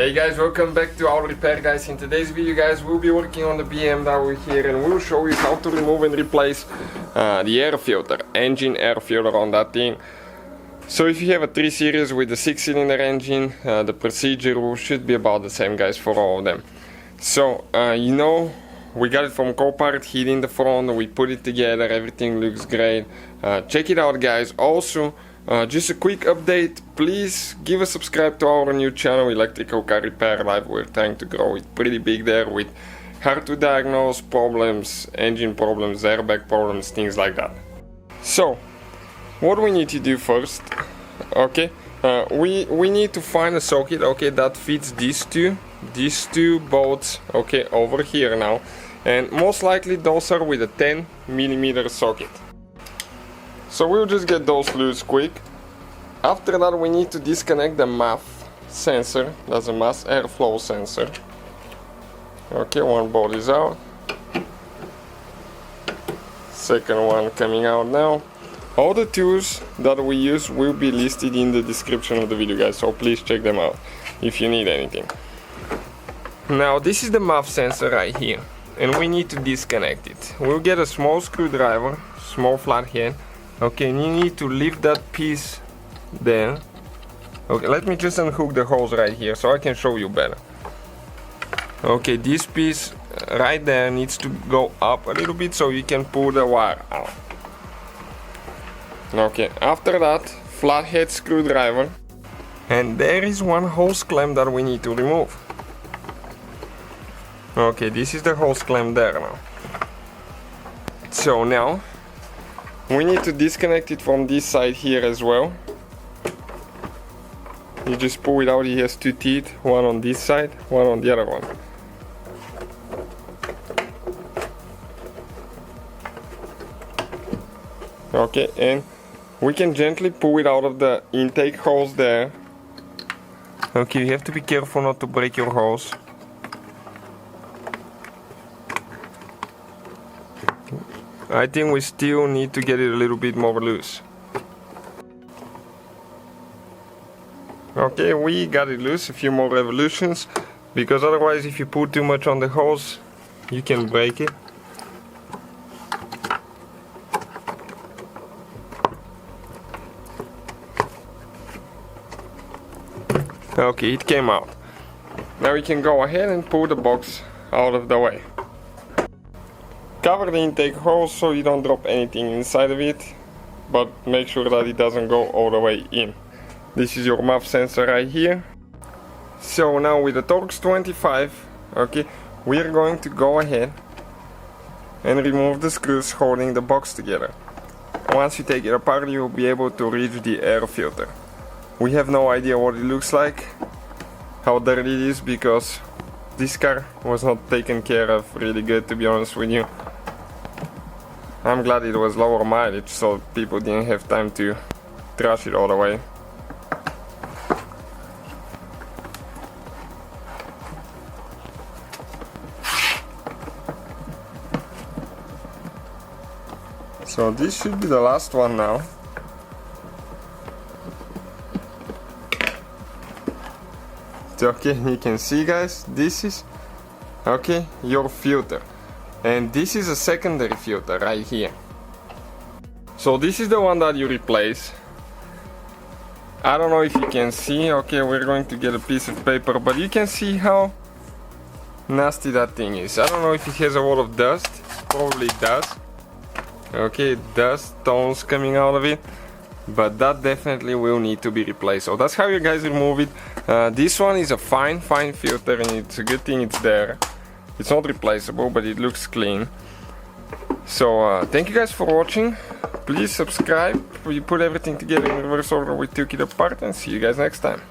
Hey guys, welcome back to our repair guys. In today's video guys, we'll be working on the BMW here and we'll show you how to remove and replace the air filter, engine air filter on that thing. So if you have a 3 Series with a 6-cylinder engine, the procedure should be about the same guys for all of them. So you know, we got it from Copart, heat in the front, we put it together, everything looks great. Check it out guys. Also, just a quick update, please give a subscribe to our new channel, Electrical Car Repair Live. We're trying to grow it pretty big there with hard to diagnose problems, engine problems, airbag problems, things like that. So, what we need to do first, okay, we need to find a socket, okay, that fits these two bolts, okay, over here now. And most likely those are with a 10mm socket. So we'll just get those loose quick. After that we need to disconnect the MAF sensor, that's a mass airflow sensor. Okay, one bolt is out. Second one coming out now. All the tools that we use will be listed in the description of the video guys, so please check them out if you need anything. Now this is the MAF sensor right here, and we need to disconnect it. We'll get a small screwdriver, small flathead. Okay, and you need to lift that piece there. Okay, let me just unhook the hose right here so I can show you better. Okay, this piece right there needs to go up a little bit so you can pull the wire out. Okay, after that, flathead screwdriver. And there is one hose clamp that we need to remove. Okay, this is the hose clamp there now. So now, we need to disconnect it from this side here as well. You just pull it out, it has two teeth, one on this side, one on the other one. Okay, and we can gently pull it out of the intake hose there. Okay, you have to be careful not to break your hose. I think we still need to get it a little bit more loose. Okay, we got it loose, a few more revolutions, because otherwise if you put too much on the hose, you can break it. Okay, it came out. Now we can go ahead and pull the box out of the way. Cover the intake hose so you don't drop anything inside of it, but make sure that it doesn't go all the way in. This is your MAF sensor right here. So now with the Torx 25, okay, we're going to go ahead and remove the screws holding the box together. Once you take it apart, you'll be able to reach the air filter. We have no idea what it looks like, how dirty it is, because this car was not taken care of really good, to be honest with you. I'm glad it was lower mileage, so people didn't have time to trash it all the way. So this should be the last one now. Okay, you can see guys, this is, okay, your filter. And this is a secondary filter right here. So this is the one that you replace. I don't know if you can see, okay, we're going to get a piece of paper, but you can see how nasty that thing is. I don't know if it has a lot of dust, probably it does. Okay, dust, stones coming out of it, but that definitely will need to be replaced. So that's how you guys remove it. This one is a fine filter, and it's a good thing it's there. It's not replaceable, but it looks clean. So thank you guys for watching. Please subscribe. We put everything together in reverse order. We took it apart, and see you guys next time.